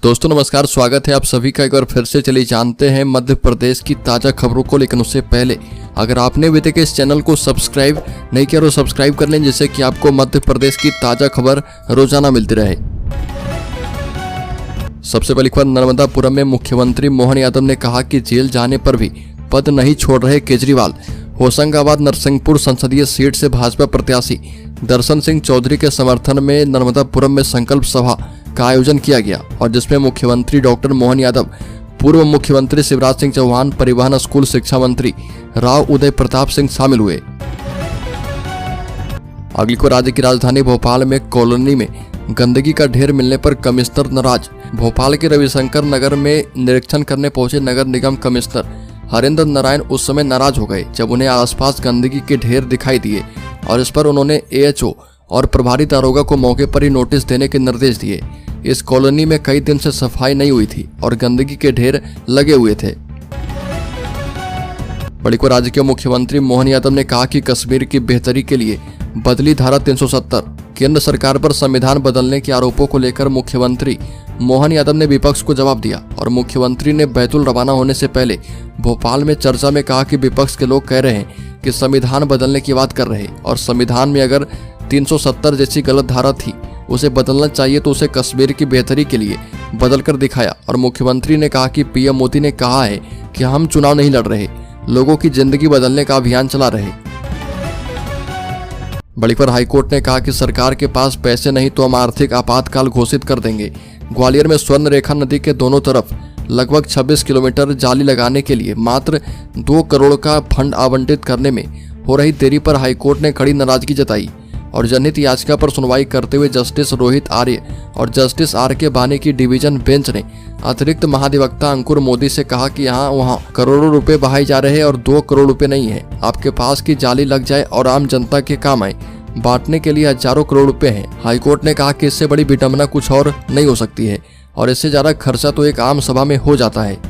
दोस्तों नमस्कार, स्वागत है आप सभी का एक बार फिर से। चलिए जानते हैं मध्य प्रदेश की ताज़ा खबरों को। लेकिन उससे पहले अगर आपने अभी तक इस चैनल को सब्सक्राइब नहीं किया तो सब्सक्राइब कर लें, जिससे कि आपको मध्य प्रदेश की ताज़ा खबर रोजाना मिलती रहे। सबसे पहली खबर, नर्मदापुरम में मुख्यमंत्री मोहन यादव ने कहा कि जेल जाने पर भी पद नहीं छोड़ रहे केजरीवाल। होशंगाबाद नरसिंहपुर संसदीय सीट से भाजपा प्रत्याशी दर्शन सिंह चौधरी के समर्थन में नर्मदापुरम में संकल्प सभा का आयोजन किया गया और जिसमें मुख्यमंत्री डॉक्टर मोहन यादव, पूर्व मुख्यमंत्री शिवराज सिंह चौहान, परिवहन स्कूल शिक्षा मंत्री राव उदय प्रताप सिंह शामिल हुए। अगली को, राज्य की राजधानी भोपाल में कॉलोनी में गंदगी का ढेर मिलने पर कमिश्नर नाराज। भोपाल के रविशंकर नगर में निरीक्षण करने पहुंचे नगर निगम कमिश्नर हरेंद्र नारायण उस समय नाराज हो गए जब उन्हें आसपास गंदगी के ढेर दिखाई दिए और इस पर उन्होंने एएचओ और प्रभारी दारोगा को मौके पर ही नोटिस देने के निर्देश दिए। इस कॉलोनी में कई दिन से सफाई नहीं हुई थी और गंदगी के ढेर लगे हुए थे। बड़ी को, राज्य के मुख्यमंत्री मोहन यादव ने कहा कि कश्मीर की बेहतरी के लिए बदली धारा 370। केंद्र सरकार पर संविधान बदलने के आरोपों को लेकर मुख्यमंत्री मोहन यादव ने विपक्ष को जवाब दिया और मुख्यमंत्री ने बैतूल रवाना होने से पहले भोपाल में चर्चा में कहा कि विपक्ष के लोग कह रहे हैं कि संविधान बदलने की बात कर रहे हैं और संविधान में अगर 370 जैसी गलत धारा थी उसे बदलना चाहिए तो उसे कश्मीर की बेहतरी के लिए बदल कर दिखाया। और मुख्यमंत्री ने कहा कि पीएम मोदी ने कहा है कि हम चुनाव नहीं लड़ रहे, लोगों की जिंदगी बदलने का अभियान चला रहे। बड़ी पर हाईकोर्ट ने कहा कि सरकार के पास पैसे नहीं तो हम आर्थिक आपातकाल घोषित कर देंगे। ग्वालियर में स्वर्ण रेखा नदी के दोनों तरफ लगभग 26 किलोमीटर जाली लगाने के लिए मात्र 2 करोड़ का फंड आवंटित करने में हो रही देरी पर हाईकोर्ट ने कड़ी नाराजगी जताई और जनहित याचिका पर सुनवाई करते हुए जस्टिस रोहित आर्य और जस्टिस आर.के. बानी की डिवीजन बेंच ने अतिरिक्त महाधिवक्ता अंकुर मोदी से कहा कि यहाँ वहाँ करोड़ों रुपए बहाए जा रहे हैं और 2 करोड़ रुपए नहीं है। आपके पास की जाली लग जाए और आम जनता के काम आए, बांटने के लिए हजारों करोड़ रुपए हैं। हाईकोर्ट ने कहा कि इससे बड़ी विडंबना कुछ और नहीं हो सकती है और इससे ज्यादा खर्चा तो एक आम सभा में हो जाता है।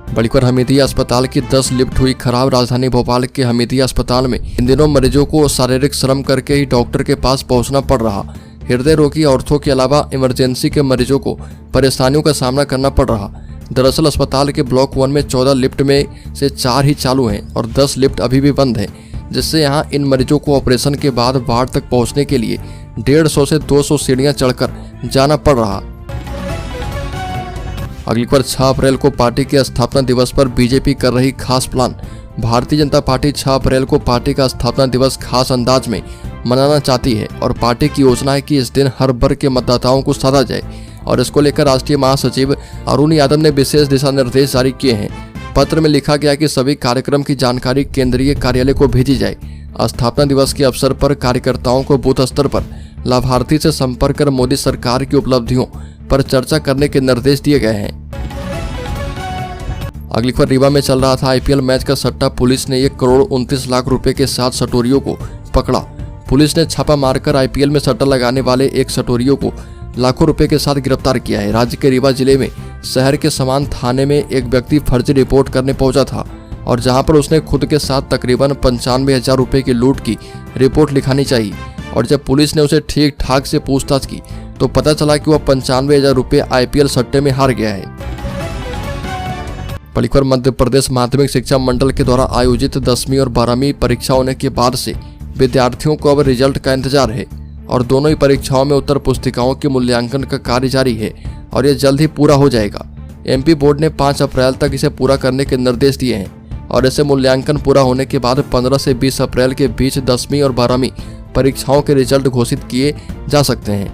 बड़ीकर, हमीदिया अस्पताल की 10 लिफ्ट हुई खराब। राजधानी भोपाल के हमीदिया अस्पताल में इन दिनों मरीजों को शारीरिक श्रम करके ही डॉक्टर के पास पहुंचना पड़ रहा। हृदय रोगी, ऑर्थो के अलावा इमरजेंसी के मरीजों को परेशानियों का सामना करना पड़ रहा। दरअसल अस्पताल के ब्लॉक 1 में 14 लिफ्ट में से 4 ही चालू हैं और 10 लिफ्ट अभी भी बंद हैं, जिससे यहाँ इन मरीजों को ऑपरेशन के बाद वार्ड तक पहुँचने के लिए 150 से 200 सीढ़ियाँ चढ़कर जाना पड़ रहा। अगली पर 6 अप्रैल को पार्टी के स्थापना दिवस पर बीजेपी कर रही खास प्लान। भारतीय जनता पार्टी 6 अप्रैल को पार्टी का स्थापना दिवस खास अंदाज में मनाना चाहती है और पार्टी की योजना है कि इस दिन हर वर्ग के मतदाताओं को साधा जाए और इसको लेकर राष्ट्रीय महासचिव अरुण यादव ने विशेष दिशा निर्देश जारी किए हैं। पत्र में लिखा गया कि सभी कार्यक्रम की जानकारी केंद्रीय कार्यालय को भेजी जाए। स्थापना दिवस के अवसर पर कार्यकर्ताओं को बूथ स्तर पर लाभार्थी से संपर्क कर मोदी सरकार की उपलब्धियों पर चर्चा करने के निर्देश दिए गए हैं। अगली खबर, रीवा में चल रहा था आईपीएल मैच का सट्टा। पुलिस ने 1 करोड़ 29 लाख रुपए के 7 सटोरियों को पकड़ा। पुलिस ने छापा मारकर आईपीएल में सट्टा लगाने वाले 1 सटोरियों को लाखों रुपए के साथ गिरफ्तार किया है। राज्य के रीवा जिले में शहर के समान थाने में एक व्यक्ति फर्जी रिपोर्ट करने पहुंचा था और जहां पर उसने खुद के साथ तकरीबन 95,000 रुपए की लूट की रिपोर्ट लिखानी चाहिए और जब पुलिस ने उसे ठीक ठाक से पूछताछ की तो पता चला कि वह 95,000 रुपए आईपीएल सट्टे में हार गया है। बड़ीकर, मध्य प्रदेश माध्यमिक शिक्षा मंडल के द्वारा आयोजित 10वीं और 12वीं परीक्षा होने के बाद से विद्यार्थियों को अब रिजल्ट का इंतजार है और दोनों ही परीक्षाओं में उत्तर पुस्तिकाओं के मूल्यांकन का कार्य जारी है और यह जल्द ही पूरा हो जाएगा। एमपी बोर्ड ने 5 अप्रैल तक इसे पूरा करने के निर्देश दिए हैं और इसे मूल्यांकन पूरा होने के बाद 15 से 20 अप्रैल के बीच 10वीं और 12वीं परीक्षाओं के रिजल्ट घोषित किए जा सकते हैं।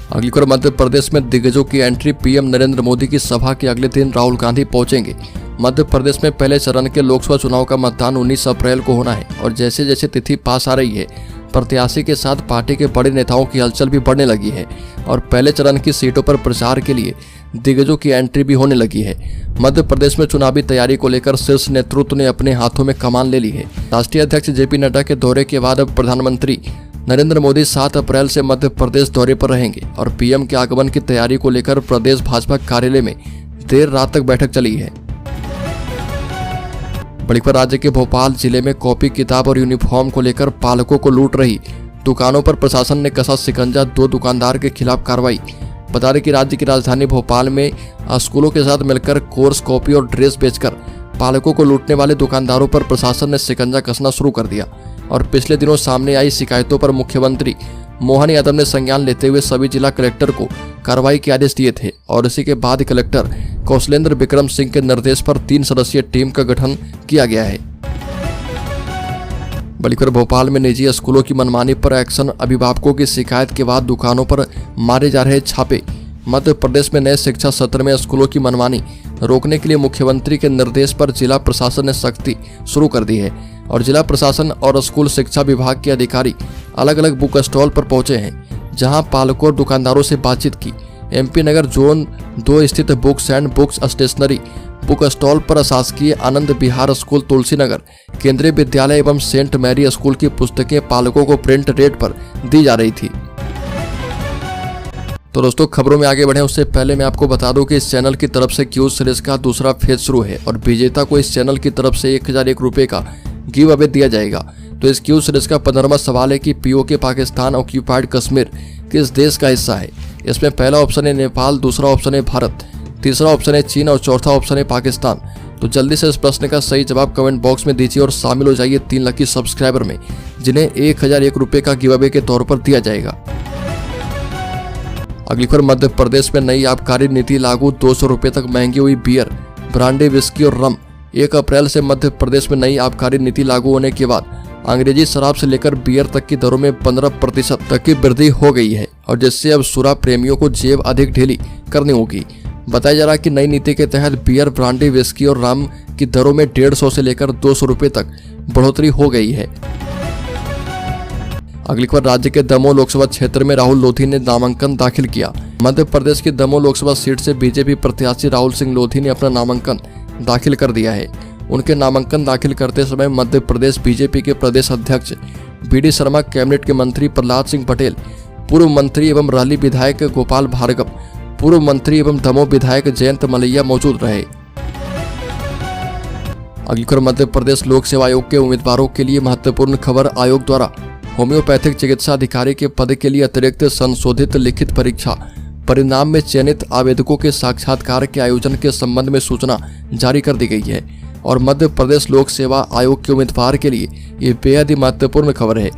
अगली खबर, मध्य प्रदेश में दिग्गजों की एंट्री। पीएम नरेंद्र मोदी की सभा के अगले दिन राहुल गांधी पहुंचेंगे। मध्य प्रदेश में पहले चरण के लोकसभा चुनाव का मतदान 19 अप्रैल को होना है और जैसे जैसे तिथि पास आ रही है प्रत्याशी के साथ पार्टी के बड़े नेताओं की हलचल भी बढ़ने लगी है और पहले चरण की सीटों पर प्रचार के लिए दिग्गजों की एंट्री भी होने लगी है। मध्य प्रदेश में चुनावी तैयारी को लेकर शीर्ष नेतृत्व ने अपने हाथों में कमान ले ली है। राष्ट्रीय अध्यक्ष जेपी नड्डा के दौरे के बाद अब प्रधानमंत्री नरेंद्र मोदी 7 अप्रैल से मध्य प्रदेश दौरे पर रहेंगे और पीएम के आगमन की तैयारी को लेकर प्रदेश भाजपा कार्यालय में देर रात तक बैठक चली है। बड़ी खबर, राज्य के भोपाल जिले में कॉपी किताब और यूनिफॉर्म को लेकर पालकों को लूट रही दुकानों पर प्रशासन ने कसा शिकंजा, 2 दुकानदार के खिलाफ कार्रवाई। बता दें कि राज्य की राजधानी भोपाल में स्कूलों के साथ मिलकर कोर्स, कॉपी और ड्रेस बेचकर पालकों को लूटने वाले दुकानदारों पर प्रशासन ने शिकंजा कसना शुरू कर दिया। और पिछले दिनों सामने आई शिकायतों पर मुख्यमंत्री मोहन यादव ने संज्ञान लेते हुए सभी जिला कलेक्टर को कार्रवाई के आदेश दिए थे। और इसी के बाद कलेक्टर कौशलेंद्र विक्रम सिंह के निर्देश पर 3 सदस्यीय टीम का गठन किया गया है। बलिखर भोपाल में निजी स्कूलों की मनमानी पर एक्शन, अभिभावकों की शिकायत के बाद दुकानों पर मारे जा रहे छापे। मध्य प्रदेश में नए शिक्षा सत्र में स्कूलों की मनमानी रोकने के लिए मुख्यमंत्री के निर्देश पर जिला प्रशासन ने सख्ती शुरू कर दी है। और जिला प्रशासन और स्कूल शिक्षा विभाग के अधिकारी अलग अलग बुक स्टॉल पर पहुंचे हैं, जहां पालकों और दुकानदारों से बातचीत की। MP नगर जोन 2 स्थित books and books stationery book stall पर शासकीय आनंद विहार स्कूल तुलसीनगर, केंद्रीय विद्यालय एवं सेंट मैरी स्कूल की पुस्तकें पालकों को प्रिंट रेट पर दी जा रही थी। तो दोस्तों, खबरों में आगे बढ़े उससे पहले मैं आपको बता दूं कि इस चैनल की तरफ से क्यूज सीरीज का दूसरा फेज शुरू है और विजेता को इस चैनल की तरफ से 1001 रुपये का गिव अवे दिया जाएगा। तो इस क्यूज सीरीज का 15वां सवाल है कि POK पाकिस्तान ऑक्यूपाइड कश्मीर किस देश का हिस्सा है। इसमें पहला ऑप्शन है नेपाल, दूसरा ऑप्शन है भारत, तीसरा ऑप्शन है चीन और चौथा ऑप्शन है पाकिस्तान। तो जल्दी से इस प्रश्न का सही जवाब कमेंट बॉक्स में दीजिए और शामिल हो जाइए 3 लकी सब्सक्राइबर में, जिन्हें 1001 रुपये का गिव अवे के तौर पर दिया जाएगा। अगली खबर, मध्य प्रदेश में नई आबकारी नीति लागू, 200 रुपये तक महंगी हुई बियर, ब्रांडी, विस्की और रम। 1 अप्रैल से मध्य प्रदेश में नई आबकारी नीति लागू होने के बाद अंग्रेजी शराब से लेकर बियर तक की दरों में 15% तक की वृद्धि हो गई है और जिससे अब शराब प्रेमियों को जेब अधिक ढीली करनी होगी। बताया जा रहा है कि नई नीति के तहत बियर, ब्रांडी, विस्की और रम की दरों में 150 से लेकर 200 रुपये तक बढ़ोतरी हो गई है। अगली खबर, राज्य के दमोह लोकसभा क्षेत्र में राहुल लोधी ने नामांकन दाखिल किया। मध्य प्रदेश की दमोह लोकसभा सीट से बीजेपी प्रत्याशी राहुल सिंह लोधी ने अपना नामांकन दाखिल कर दिया है। उनके नामांकन दाखिल करते समय मध्य प्रदेश बीजेपी के प्रदेश अध्यक्ष BD शर्मा, कैबिनेट के मंत्री प्रहलाद सिंह पटेल, पूर्व मंत्री एवं रहली विधायक गोपाल भार्गव, पूर्व मंत्री एवं दमोह विधायक जयंत मलैया मौजूद रहे। अगली खबर, मध्य प्रदेश लोक सेवा आयोग के उम्मीदवारों के लिए महत्वपूर्ण खबर। आयोग द्वारा होम्योपैथिक चिकित्सा अधिकारी के पद के लिए अतिरिक्त संशोधित लिखित परीक्षा परिणाम में चयनित आवेदकों के साक्षात्कार के आयोजन के संबंध में सूचना जारी कर दी गई है। और मध्य प्रदेश लोक सेवा आयोग के उम्मीदवार के लिए ये बेहद ही महत्वपूर्ण खबर है।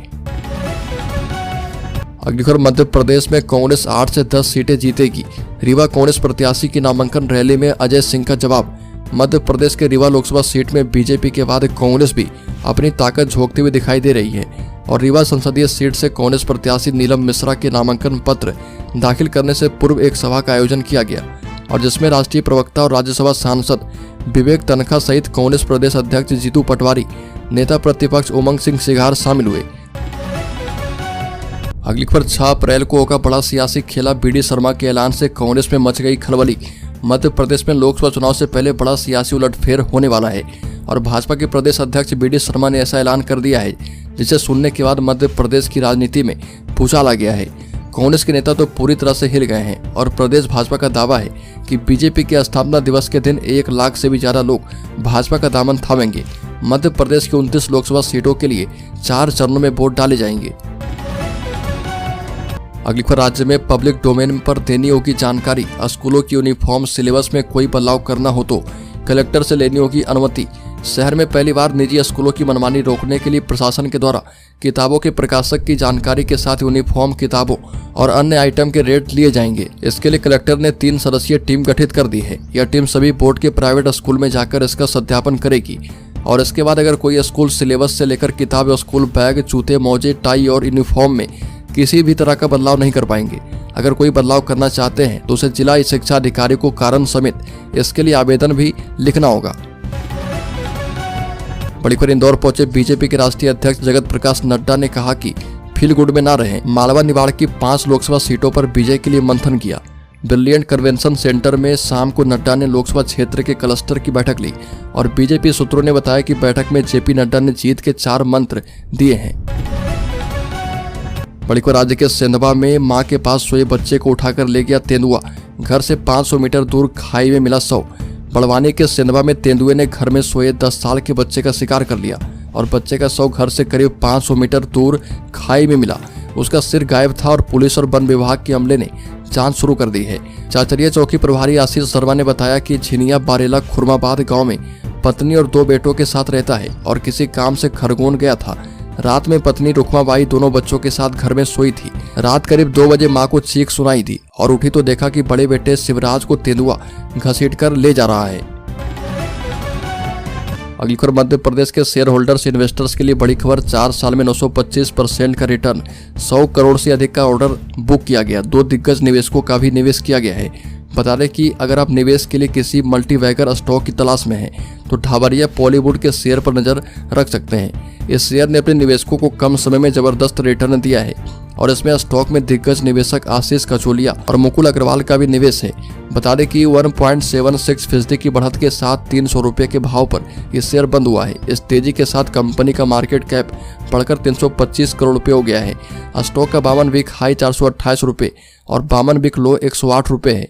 अगली खबर, मध्य प्रदेश में कांग्रेस 8 से 10 सीटें जीतेगी। रीवा कांग्रेस प्रत्याशी की नामांकन रैली में अजय सिंह का जवाब। मध्य प्रदेश के रीवा लोकसभा सीट में बीजेपी के बाद कांग्रेस भी अपनी ताकत झोंकती हुई दिखाई दे रही है। और रीवा संसदीय सीट से कांग्रेस प्रत्याशी नीलम मिश्रा के नामांकन पत्र दाखिल करने से पूर्व एक सभा का आयोजन किया गया और जिसमें राष्ट्रीय प्रवक्ता और राज्यसभा सांसद विवेक तनखा सहित कांग्रेस प्रदेश अध्यक्ष जीतू पटवारी, नेता प्रतिपक्ष उमंग सिंह सिघार शामिल हुए। अगली खबर, 6 अप्रैल को होगा बड़ा सियासी खेला। BD शर्मा के ऐलान से कांग्रेस में मच गई खलबली। मध्य प्रदेश में लोकसभा चुनाव से पहले बड़ा सियासी उलटफेर होने वाला है और भाजपा के प्रदेश अध्यक्ष BD शर्मा ने ऐसा ऐलान कर दिया है जिसे सुनने के बाद मध्य प्रदेश की राजनीति में भूचाल आ गया है। कांग्रेस के नेता तो पूरी तरह से हिल गए हैं और प्रदेश भाजपा का दावा है कि बीजेपी के स्थापना दिवस के दिन 1 लाख से भी ज्यादा लोग भाजपा का दामन थामेंगे। मध्य प्रदेश की 29 लोकसभा सीटों के लिए 4 चरणों में वोट डाले जाएंगे। अगली खबर, राज्य में पब्लिक डोमेन पर देनी होगी जानकारी। स्कूलों की यूनिफॉर्म सिलेबस में कोई बदलाव करना हो तो कलेक्टर से लेनी होगी अनुमति। शहर में पहली बार निजी स्कूलों की मनमानी रोकने के लिए प्रशासन के द्वारा किताबों के प्रकाशक की जानकारी के साथ यूनिफॉर्म, किताबों और अन्य आइटम के रेट लिए जाएंगे। इसके लिए कलेक्टर ने 3 सदस्यीय टीम गठित कर दी है। यह टीम सभी बोर्ड के प्राइवेट स्कूल में जाकर इसका सत्यापन करेगी और इसके बाद अगर कोई स्कूल सिलेबस से लेकर किताब, स्कूल बैग, जूते, मोजे, टाई और यूनिफॉर्म में किसी भी तरह का बदलाव नहीं कर पाएंगे। अगर कोई बदलाव करना चाहते हैं तो उसे जिला शिक्षा अधिकारी को कारण समेत इसके लिए आवेदन भी लिखना होगा। बड़ी खबर, इंदौर पहुंचे बीजेपी के राष्ट्रीय अध्यक्ष जगत प्रकाश नड्डा ने कहा कि फील गुड में ना रहें। मालवा निवाड़ की 5 लोकसभा सीटों पर विजय के लिए मंथन किया। ब्रिलियंट कन्वेंशन सेंटर में शाम को नड्डा ने लोकसभा क्षेत्र के क्लस्टर की बैठक ली और बीजेपी सूत्रों ने बताया कि बैठक में JP नड्डा ने जीत के 4 मंत्र दिए हैं। बड़ी खबर, राज्य के सेंधवा में मां के पास सोए बच्चे को उठाकर ले गया तेंदुआ। घर से 500 मीटर दूर खाई में मिला शव। बड़वानी के सेंधवा में तेंदुए ने घर में सोए 10 साल के बच्चे का शिकार कर लिया और बच्चे का शव घर से करीब 500 मीटर दूर खाई में मिला। उसका सिर गायब था और पुलिस और वन विभाग के अमले ने जांच शुरू कर दी है। चाचरिया चौकी प्रभारी आशीष शर्मा ने बताया कि झिनिया बारेला खुरमाबाद गांव में पत्नी और 2 बेटों के साथ रहता है और किसी काम से खरगोन गया था। रात में पत्नी रुखमाबाई दोनों बच्चों के साथ घर में सोई थी। रात करीब 2 बजे मां को चीख सुनाई दी और उठी तो देखा कि बड़े बेटे शिवराज को तेंदुआ घसीटकर ले जा रहा है। अगली खबर मध्य प्रदेश के शेयर होल्डर्स इन्वेस्टर्स के लिए बड़ी खबर। 4 साल में 925% का रिटर्न, 100 करोड़ से अधिक का ऑर्डर बुक किया गया। 2 दिग्गज निवेशकों का भी निवेश किया गया है। बता दें कि अगर आप निवेश के लिए किसी मल्टीवैगर स्टॉक की तलाश में हैं तो ढाबरिया बॉलीवुड के शेयर पर नजर रख सकते हैं। इस शेयर ने अपने निवेशकों को कम समय में जबरदस्त रिटर्न दिया है और इसमें स्टॉक में दिग्गज निवेशक आशीष कचोलिया और मुकुल अग्रवाल का भी निवेश है। बता दें कि 1.76% की बढ़त के साथ 300 रुपये के भाव पर यह शेयर बंद हुआ है। इस तेजी के साथ कंपनी का मार्केट कैप बढ़कर 325 करोड़ रुपये हो गया है। स्टॉक का 52 वीक हाई 428 रुपये और 52 वीक लो 108 रुपये है।